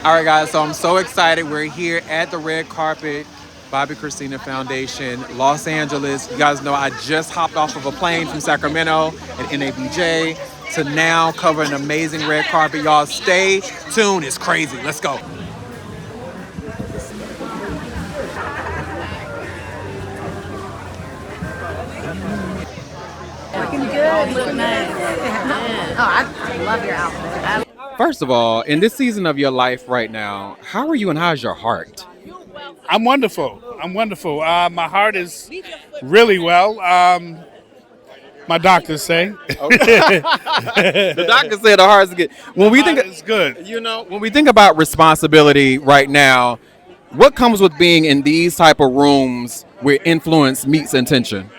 All right, guys, so I'm so excited. We're here at the red carpet, Bobbi Kristina Foundation, Los Angeles. You guys know I just hopped off of a plane from Sacramento at NABJ to now cover an amazing red carpet. Y'all stay tuned. It's crazy. Let's go. Looking good. Look nice. Yeah. Oh, I love your outfit. First of all, in this season of your life right now, how are you and how's your heart? I'm wonderful. My heart is really well. My doctors say. The doctor said the heart's good. When we think It's good. when we think about responsibility right now, what comes with being in these type of rooms where influence meets intention?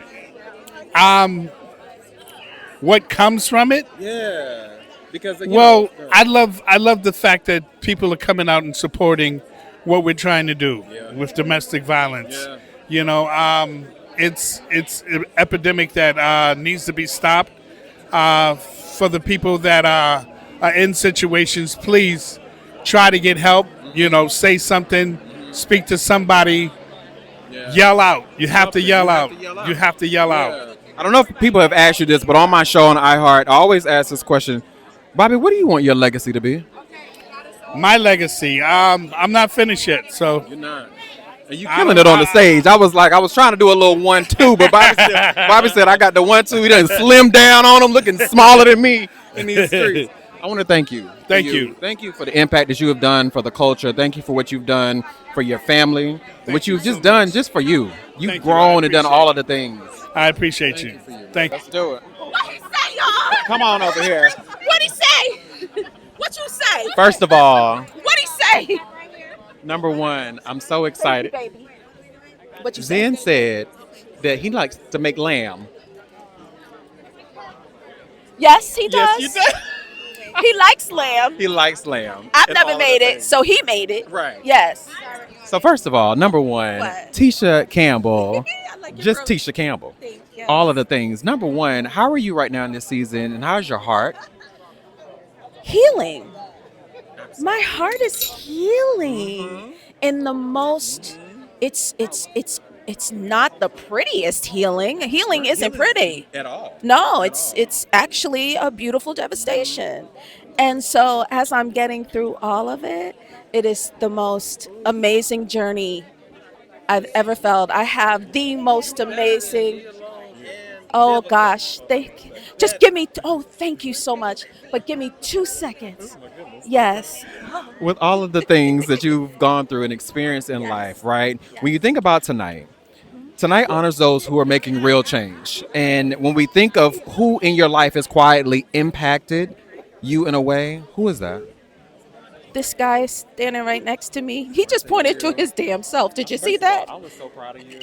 What comes from it? Yeah, because Well, I love the fact that people are coming out and supporting what we're trying to do with domestic violence. Yeah. It's an epidemic that needs to be stopped. For the people that are in situations, please try to get help. Say something, speak to somebody, yell out. You have to yell out. You have to yell out. I don't know if people have asked you this, but on my show on iHeart, I always ask this question. Bobbi, what do you want your legacy to be? My legacy, I'm not finished yet, so. You're not. And you killing it on the stage. I was trying to do a little 1-2, but Bobbi said I got the 1-2. He done slim down on him, looking smaller than me in these streets. I want to thank you. Thank you. Thank you for the impact that you have done for the culture. Thank you for what you've done for your family, what you've just done just for you. You've grown and done all of the things. I appreciate you. Thank you. Let's do it. What he say, y'all? Come on over here. What he say? What you say? First of all, What he say? number one, I'm so excited. Baby. What you Zen say? said that he likes to make lamb. Yes, he does. Yes, you did. He likes lamb. He likes lamb. I've and never all of made the it, things. so he made it. Right. Yes. So first of all, number one, What? Tisha Campbell, I like your just rose. Tisha Campbell. Thank you. All of the things. Number one, how are you right now in this season, and how's your heart? Healing. My heart is healing in the most. It's not the prettiest healing. Healing isn't pretty. At all. No, it's actually a beautiful devastation. And so as I'm getting through all of it, it is the most amazing journey I've ever felt. I have the most amazing. Oh gosh, just give me. Oh, thank you so much. But give me 2 seconds. Yes. With all of the things that you've gone through and experienced in life, right? When you think about tonight honors those who are making real change. And when we think of who in your life has quietly impacted you in a way, who is that? This guy is standing right next to me. He just pointed to his damn self. Did you see that? I was so proud of you.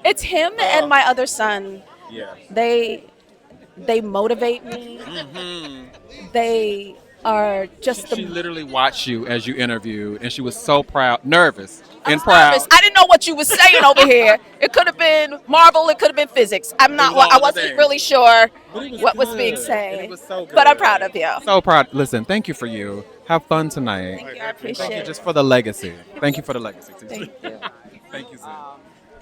It's him and my other son. Yeah. They motivate me. They are just She literally watched you as you interviewed, and she was so proud, nervous, and was proud. nervous. I didn't know what you were saying over here. It could have been Marvel. It could have been physics. I wasn't really sure what was being said. But I'm proud of you. So proud. Listen, thank you for you. Have fun tonight. Thank you. I appreciate Thank you it. just for the legacy. Thank you for the legacy. Thank you. Thank you, Zen.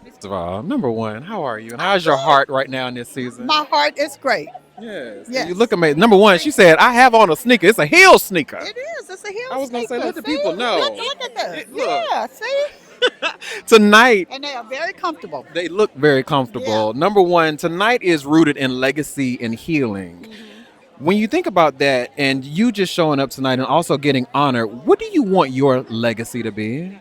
First of all, number one, how are you? And how's your heart right now in this season? My heart is great. Yes. Yes. You look amazing. Number one, she said, I have on a sneaker. It's a heel sneaker. It is. It's a heel I was gonna say, sneaker. let the See? people know. Look at that. Look. Yeah, see? Tonight, And they are very comfortable. they look very comfortable. Number one, tonight is rooted in legacy and healing. When you think about that and you just showing up tonight and also getting honored, what do you want your legacy to be?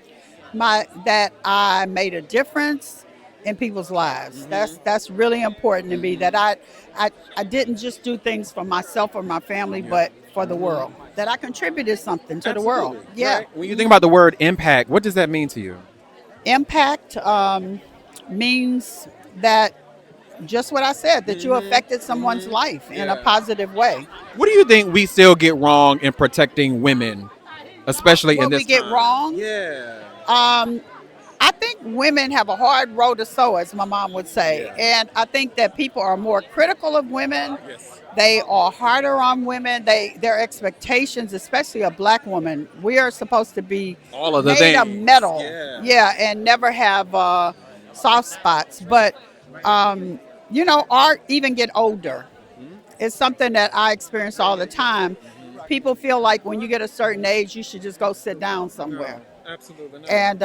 That I made a difference in people's lives. That's really important to me. That I didn't just do things for myself or my family, but for the world. That I contributed something to the world. Absolutely. Yeah. Right? When you think about the word impact, what does that mean to you? Impact means that just what I said, that you affected someone's life in a positive way. What do you think we still get wrong in protecting women, especially in What this we get time? wrong? Yeah. I think women have a hard road to sow, as my mom would say. And I think that people are more critical of women they are harder on women. Their expectations, especially a black woman, we are supposed to be All of the made of things. metal, Yeah. and never have soft spots. But art even get older. It's something that I experience all the time. People feel like when you get a certain age, you should just go sit down somewhere. Absolutely not. And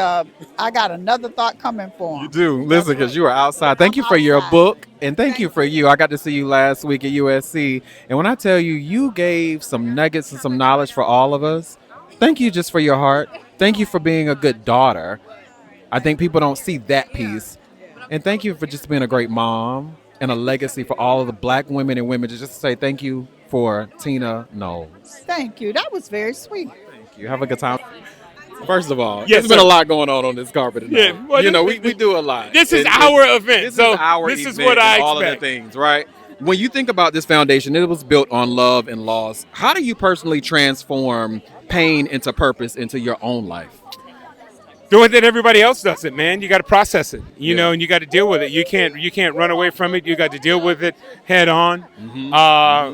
I got another thought coming for You them. do. Listen, because you are outside. Thank you for your outside. book. And thank you for you. I got to see you last week at USC. And when I tell you, you gave some nuggets and some knowledge for all of us. Thank you just for your heart. Thank you for being a good daughter. I think people don't see that piece. And thank you for just being a great mom and a legacy for all of the black women and women. Just to say thank you for Tina Knowles. Thank you. That was very sweet. Thank you. Have a good time. First of all, Yes, there's been sir. a lot going on this carpet tonight. Yeah, well, we do a lot. This is And our event. This So is our this is event what I and all of the expect. things, right? When you think about this foundation, it was built on love and loss. How do you personally transform pain into purpose into your own life? Doing that everybody else does it, man. You got to process it, you Yeah. know, and you got to deal with it. You can't run away from it. You got to deal with it head on,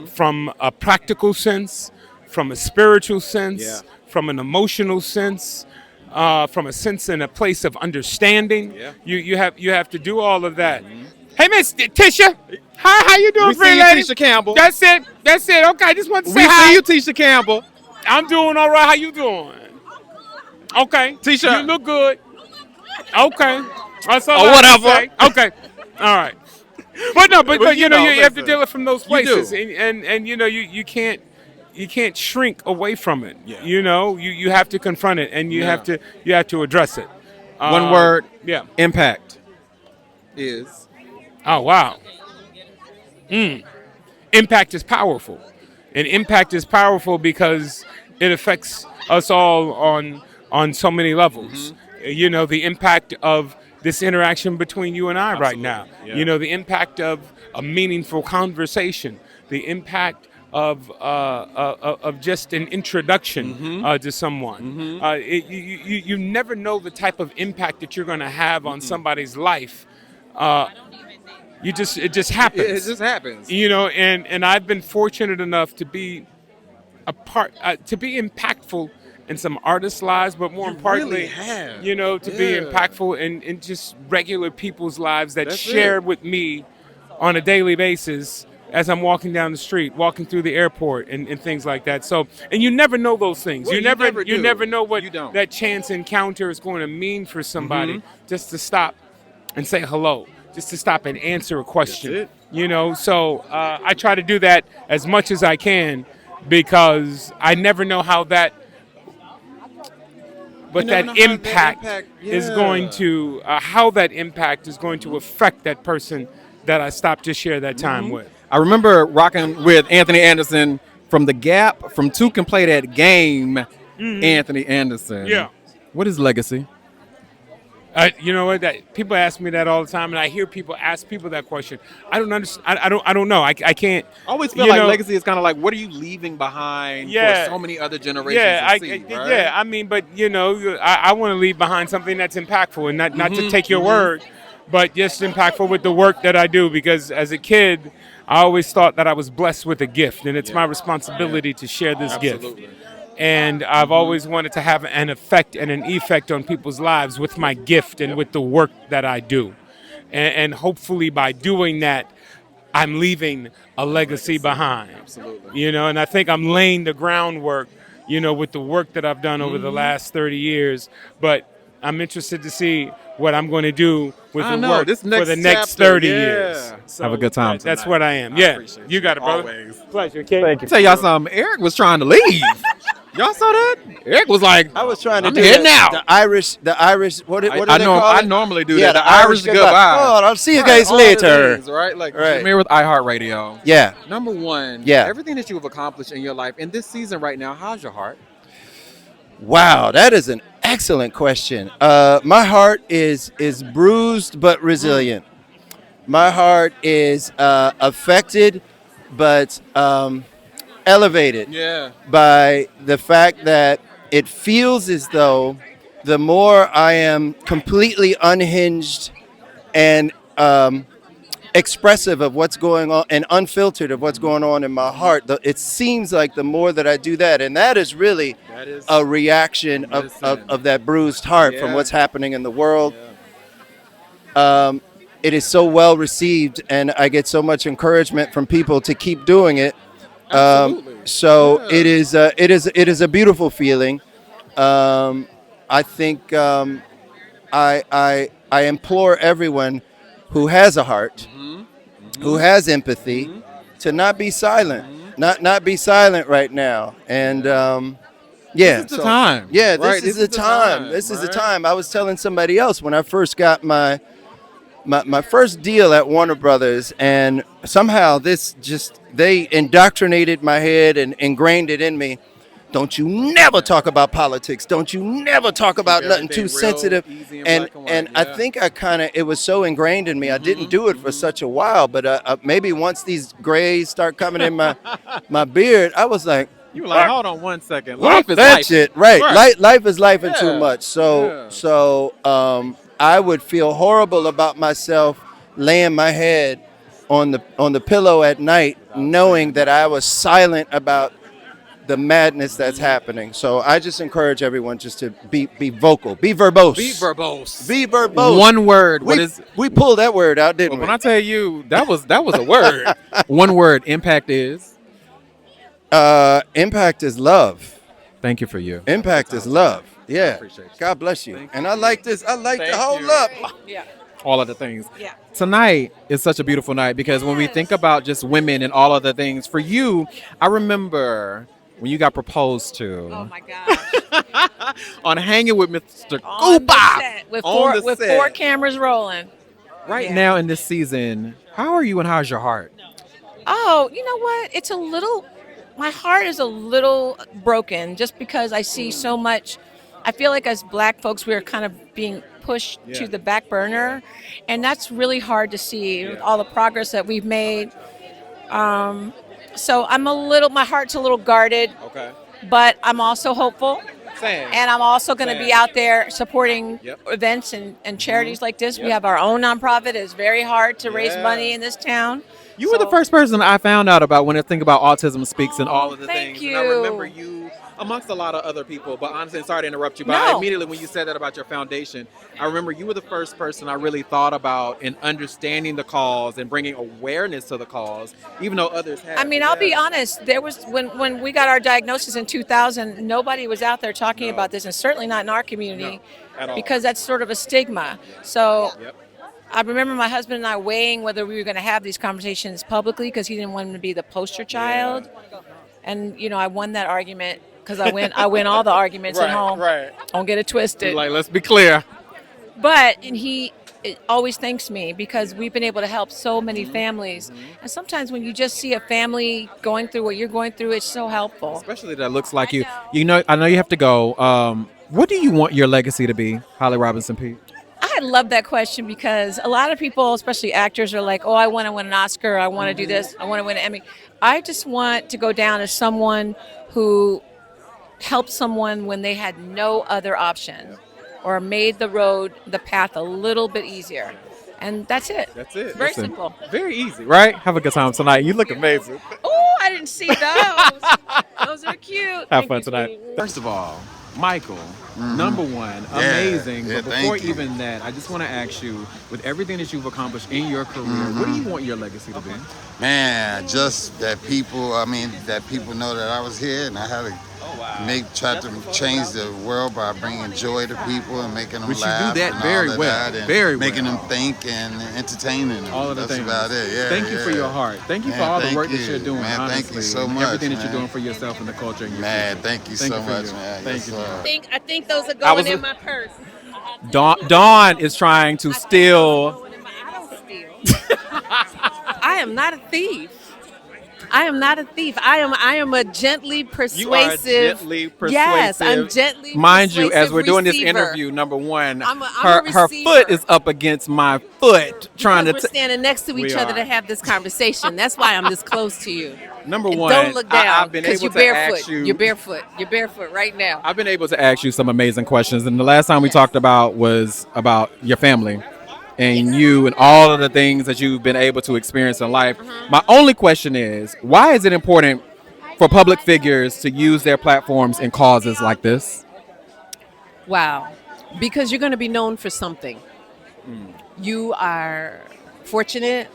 from a practical sense, from a spiritual sense, Yeah. from an emotional sense, from a sense and a place of understanding. Yeah. You have to do all of that. Hey, Miss Tisha, how you doing, We pretty see you, lady? Tisha Campbell. That's it. Okay, I just want to say We hi. see you, Tisha Campbell. I'm doing all right. How you doing? Okay. Tisha. You look good. Okay. That's all Or I have to whatever. say. Okay. All right. But no, but you know, you have to listen, deal it from those you do. places, and you know, you can't shrink away from it. Yeah. You know, you have to confront it, and you Yeah. have to address it. One word. Yeah. Impact is. Oh wow. Impact is powerful, and impact is powerful because it affects us all on so many levels. You know, the impact of this interaction between you and I right now. yeah. You know, the impact of a meaningful conversation. The impact of just an introduction to someone. You never know the type of impact that you're going to have on somebody's life. It just happens. It just happens. You know, and I've been fortunate enough to be a part, to be impactful in some artists' lives, but more importantly, really have. you know, to be Yeah. impactful in just regular people's lives that That's share it. with me on a daily basis as I'm walking down the street, walking through the airport, and things like that. So, and you never know those things. Well, you do. never know what You don't. that chance encounter is going to mean for somebody. Just to stop and say hello, just to stop and answer a question. That's it. You know, so I try to do that as much as I can because I never know how that. But You never that know how that impact impact- is yeah. going to how that impact is going to affect that person that I stopped to share that time with. I remember rocking with Anthony Anderson from The Gap, from Two Can Play That Game, Anthony Anderson. Yeah. What is legacy? You know what? That people ask me that all the time, and I hear people ask people that question. I don't understand. I don't know. I can't. I always feel you like know, legacy is kind of like, what are you leaving behind Yeah. for so many other generations Yeah, to see, right? yeah. I mean, but you know, I want to leave behind something that's impactful, and not to take your word, but just impactful with the work that I do. Because as a kid, I always thought that I was blessed with a gift, and it's my responsibility to share this Absolutely. gift. And I've always wanted to have an effect and an effect on people's lives with my gift and with the work that I do. And hopefully by doing that, I'm leaving a legacy behind. Absolutely. You know, and I think I'm laying the groundwork, you know, with the work that I've done over the last 30 years. But I'm interested to see what I'm going to do with I the know, work this for next the next chapter, 30 yeah. years. Have a good time That's tonight. what I am. I Yeah, appreciate you got it, brother. Always. Pleasure, okay? Thank you. Tell y'all something. Eric was trying to leave. Y'all saw that? Eric was like, I was trying to I'm do heading that, out. the Irish. What do they call I it? normally do Yeah, that. The Irish goodbye. Oh, I'll see you Right, guys all the later. things, right? Like, Right. I'm here with iHeart Radio. Yeah. Number one, Yeah. everything that you have accomplished in your life in this season right now, how's your heart? Wow, that is an excellent question. My heart is bruised but resilient. My heart is affected but elevated Yeah. by the fact that it feels as though the more I am completely unhinged and expressive of what's going on and unfiltered of what's going on in my heart. It seems like the more that I do that, and that is really a reaction of that bruised heart from what's happening in the world. It is so well received, and I get so much encouragement from people to keep doing it. So it is a beautiful feeling. I think I implore everyone who has a heart, who has empathy, to not be silent, not be silent right now. And this is the time. Yeah, this Right, is the time. This is the time. I was telling somebody else when I first got my first deal at Warner Brothers, and somehow they indoctrinated my head and ingrained it in me. Don't you never talk about politics. Don't you never talk about nothing too sensitive. And I think it was so ingrained in me. I didn't do it for such a while, but maybe once these grays start coming in my beard, I was like, You were like, hold on one second. Life is life. Shit. Right. Life is life and too much. So I would feel horrible about myself laying my head on the pillow at night, knowing that I was silent about the madness that's happening. So I just encourage everyone just to be vocal, be verbose. Be verbose. Be verbose. One word. We pulled that word out, didn't we? When I tell you that was a word. One word. Impact is. Impact is love. Thank you for you. Impact is love. Yeah. Appreciate you. God bless you. Thank And I like this. I like Thank the whole you. up. Yeah. All of the things. Yeah. Tonight is such a beautiful night because when we think about just women and all of the things, for you, I remember when you got proposed to. Oh my gosh. On Hanging with Mr. On the Koopa. set, with On the with set. 4 cameras rolling. Right Yeah. now in this season, how are you and how's your heart? Oh, you know what? My heart is a little broken just because I see so much. I feel like as Black folks, we're kind of being pushed to the back burner. And that's really hard to see with all the progress that we've made. So my heart's a little guarded, Okay. but I'm also hopeful. Same. And I'm also going to Same. be out there supporting Yep. events and charities like this. We Yep. have our own nonprofit. It's very hard to raise Yeah. money in this town. You were the first person I found out about when I think about Autism Speaks and all of the thank things. you. And I remember you amongst a lot of other people, but honestly, sorry to interrupt you, but No. immediately when you said that about your foundation, I remember you were the first person I really thought about in understanding the cause and bringing awareness to the cause, even though others have. I mean, I'll be honest. There was when we got our diagnosis in 2000, nobody was out there talking about this, and certainly not in our community, at all. because that's sort of a stigma. So Yep. I remember my husband and I weighing whether we were going to have these conversations publicly because he didn't want him to be the poster child. And I won that argument because I win all the arguments at home. Right. Don't get it twisted. Like, let's be clear. But he always thanks me because we've been able to help so many families. And sometimes when you just see a family going through what you're going through, it's so helpful. Especially that looks like you. I know you have to go. What do you want your legacy to be, Holly Robinson Peete? I love that question because a lot of people, especially actors, are like, oh, I want to win an Oscar. I want to do this. I want to win an Emmy. I just want to go down as someone who helped someone when they had no other option or made the path a little bit easier. And that's it. That's it. Very Listen, simple. Very easy, right? Have a good time tonight. You look amazing. Oh, I didn't see those. Those are cute. Have fun tonight. First of all, Michael, number one, amazing. Yeah, but before thank you. even that, I just want to ask you, with everything that you've accomplished in your career, what do you want your legacy to be? Man, just that people know that I was here and I had to try to change the world by bringing joy to people and making them Which you do laugh. that and very all of well, that and very making well. them think and entertaining them. All of the That's things. about it. Yeah. Thank you for your heart. Thank you for Man, all the thank work that you. you're doing, Man, honestly. thank you so and much, everything that you're man. doing for yourself and the culture and your Man, future. thank you Thank so you for much, you. man. Thank Yes, you. sir. I think those are I was- going in my purse. Dawn is trying to steal. I don't steal. I am not a thief. I am not a thief. I am a gently persuasive. You are gently persuasive. Yes, I'm gently Mind you, as persuasive we're doing this receiver. interview, number one, I'm a her receiver. foot is up against my foot, trying Because to. we're standing next to each We other are. to have this conversation. That's why I'm this close to you. Number And one, don't look down I've been because able you're to barefoot. ask you. You're barefoot. You're barefoot right now. I've been able to ask you some amazing questions, and the last time we talked about was about your family and you and all of the things that you've been able to experience in life. My only question is, why is it important for public figures to use their platforms in causes like this? Wow. Because you're going to be known for something. You are fortunate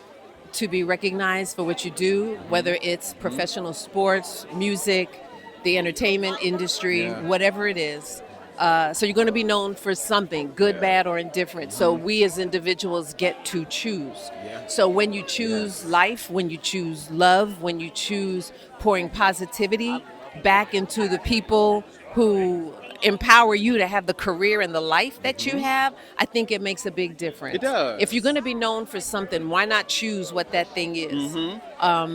to be recognized for what you do, whether it's professional sports, music, the entertainment industry, whatever it is. So you're going to be known for something, good, bad, or indifferent. So we as individuals get to choose. So when you choose life, when you choose love, when you choose pouring positivity back into the people who empower you to have the career and the life that you have, I think it makes a big difference. It does. If you're going to be known for something, why not choose what that thing is?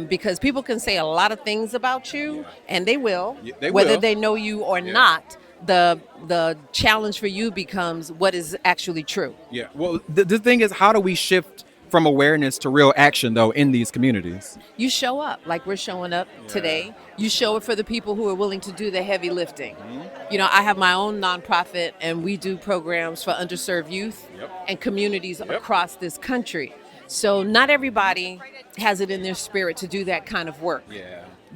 Because people can say a lot of things about you, and they will, whether they know you or not. The challenge for you becomes what is actually true. Yeah. Well, the thing is, how do we shift from awareness to real action, though, in these communities? You show up like we're showing up today. You show up for the people who are willing to do the heavy lifting. You know, I have my own nonprofit, and we do programs for underserved youth and communities across this country. So not everybody has it in their spirit to do that kind of work.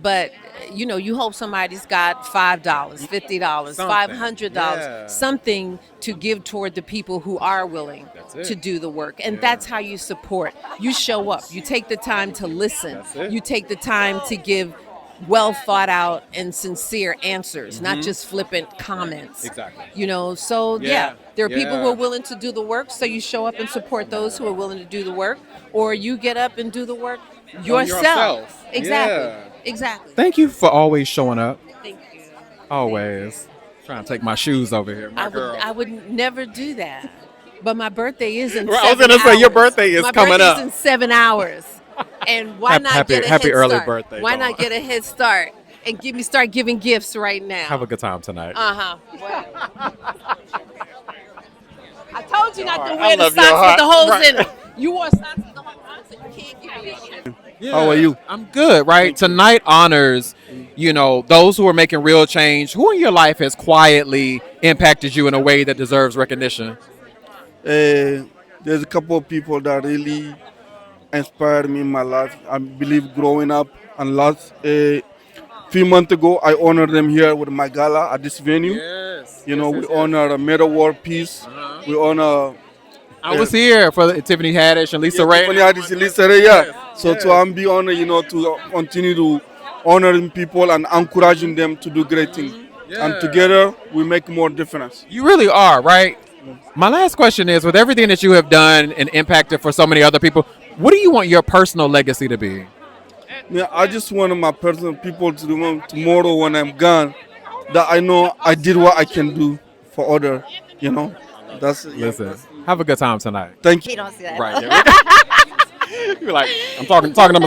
But, you know, you hope somebody's got $5, $50, $500, something to give toward the people who are willing to do the work. And that's how you support. You show up. You take the time to listen. You take the time to give well thought out and sincere answers, not just flippant comments. You know, so there are people who are willing to do the work. So you show up and support those who are willing to do the work, or you get up and do the work yourself. Exactly. Thank you for always showing up. Thank you. Always. Trying to take my shoes over here, my girl. I would never do that. But my birthday is in 7 I was going to say, your birthday is coming up. My birthday is in 7 hours. And why not get a happy head early start? birthday. Why not get a head start and start giving gifts right now? Have a good time tonight. Well, I told you not to wear the socks with the holes in them. You wore socks with the holes in them, so you can't give me shit. How are you? I'm good, right? Tonight honors, you know, those who are making real change. Who in your life has quietly impacted you in a way that deserves recognition? There's a couple of people that really inspired me in my life. I believe growing up, and last few months ago, I honored them here with my gala at this venue. We honor Meta World Peace. We honor. I was here for Tiffany Haddish and Lisa Ray. Tiffany Haddish and Lisa Ray, So I'm be honored, to continue to honoring people and encouraging them to do great things. And together, we make more difference. You really are, right? My last question is, with everything that you have done and impacted for so many other people, what do you want your personal legacy to be? Yeah, I just want my personal people to remember tomorrow when I'm gone that I know I did what I can do for others, Listen, have a good time tonight. Thank you. You don't see that. Right. You're like, I'm talking to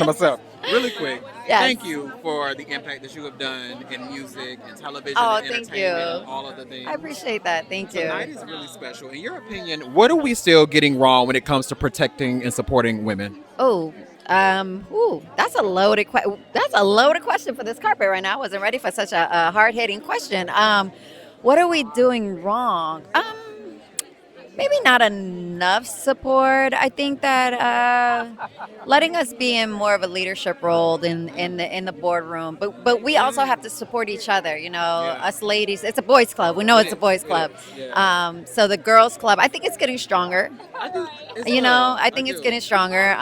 myself. Really quick. Yes. Thank you for the impact that you have done in music and television Oh, and thank entertainment you. and all of the things. I appreciate that. Thank you. Tonight is really special. In your opinion, what are we still getting wrong when it comes to protecting and supporting women? That's a loaded question for this carpet right now. I wasn't ready for such a hard-hitting question. What are we doing wrong? Maybe not enough support. I think that letting us be in more of a leadership role in the boardroom, but we also have to support each other. Us ladies. It's a boys' club. We know it's a boys' club. So the girls' club, I think it's getting stronger. I think it's getting stronger.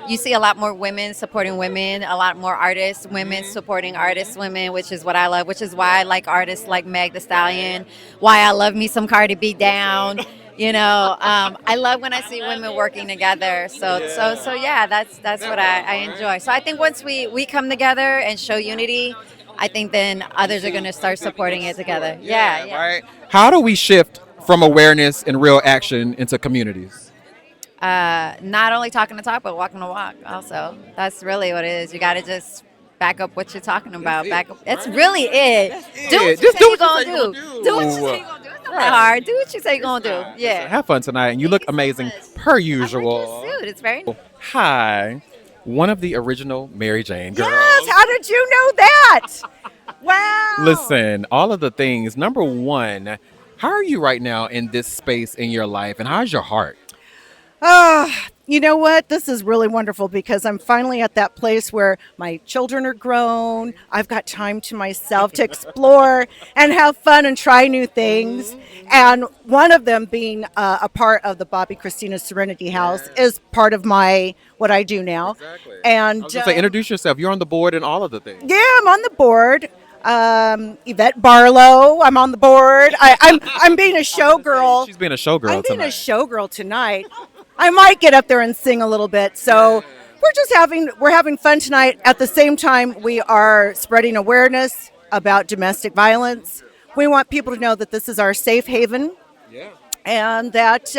You see a lot more women supporting women, a lot more artists, women supporting artists, women, which is what I love. Which is why I like artists like Meg Thee Stallion. Why I love me some Cardi B down. I love when I see women working together. So that's what I enjoy. So I think once we come together and show unity, I think then others are going to start supporting it together. Yeah. Right. How do we shift from awareness and real action into communities? Not only talking the talk, but walking the walk also. That's really what it is. You got to just back up what you're talking about. That's really it. Do what you say you're going to do. Do what you say you're going to do. It's not that hard. Do what you say you're going to do. Yeah. Have fun tonight, and you look amazing per usual. It's very nice. Hi, one of the original Mary Jane girls. Yes, how did you know that? Wow. Listen, all of the things. Number one, how are you right now in this space in your life, and how's your heart? You know what? This is really wonderful because I'm finally at that place where my children are grown. I've got time to myself to explore and have fun and try new things. And one of them being a part of the Bobbi Kristina Serenity House is part of what I do now. Exactly. And I was gonna say, introduce yourself. You're on the board and all of the things. yeah, I'm on the board. Yvette Barlow, I'm on the board. I'm being a showgirl. She's being a showgirl I'm being a tonight. showgirl tonight. I might get up there and sing a little bit. So we're having fun tonight. At the same time, we are spreading awareness about domestic violence. We want people to know that this is our safe haven. Yeah. And that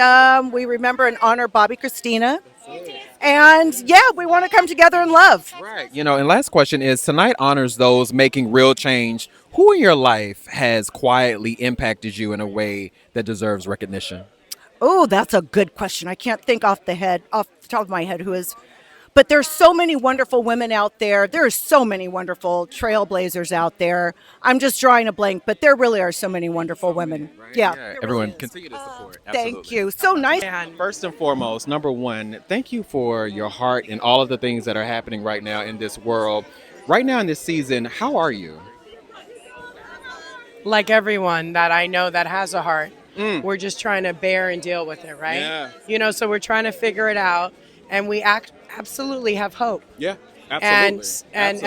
we remember and honor Bobbi Kristina. And we want to come together and love. Right. And last question is, tonight honors those making real change. Who in your life has quietly impacted you in a way that deserves recognition? Oh, that's a good question. I can't think off the top of my head who is. But there's so many wonderful women out there. There's so many wonderful trailblazers out there. I'm just drawing a blank, but there really are so many wonderful women. Right? Yeah. Everyone continue to support. Thank you. So nice. First and foremost, number one, thank you for your heart and all of the things that are happening right now in this world. Right now in this season, how are you? Like everyone that I know that has a heart. We're just trying to bear and deal with it, right? Yeah. So we're trying to figure it out, and we absolutely have hope. Yeah, absolutely. And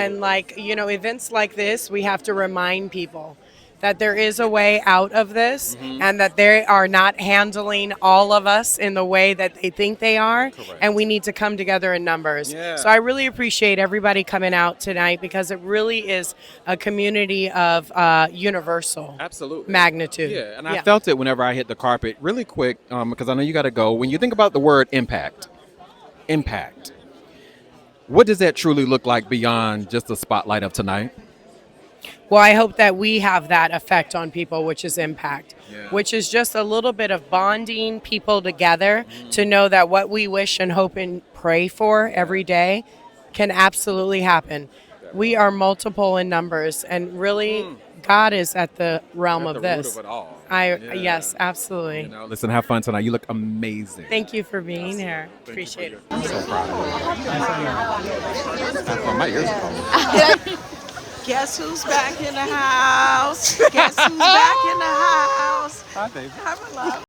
events like this, we have to remind people that there is a way out of this, and that they are not handling all of us in the way that they think they are. Correct. And we need to come together in numbers. Yeah. So I really appreciate everybody coming out tonight, because it really is a community of universal magnitude. Yeah, and I felt it whenever I hit the carpet. Really quick, because I know you got to go. When you think about the word impact, what does that truly look like beyond just the spotlight of tonight? Well, I hope that we have that effect on people, which is impact, which is just a little bit of bonding people together to know that what we wish and hope and pray for every day can absolutely happen. We are multiple in numbers, and really God is at the realm of this. Root of it all. Yes, absolutely. Listen, have fun tonight. You look amazing. Thank you for being here. Appreciate it. I'm so proud of you. My ears are cold. Guess who's back in the house? Guess who's back in the house? Hi, baby. Have a love.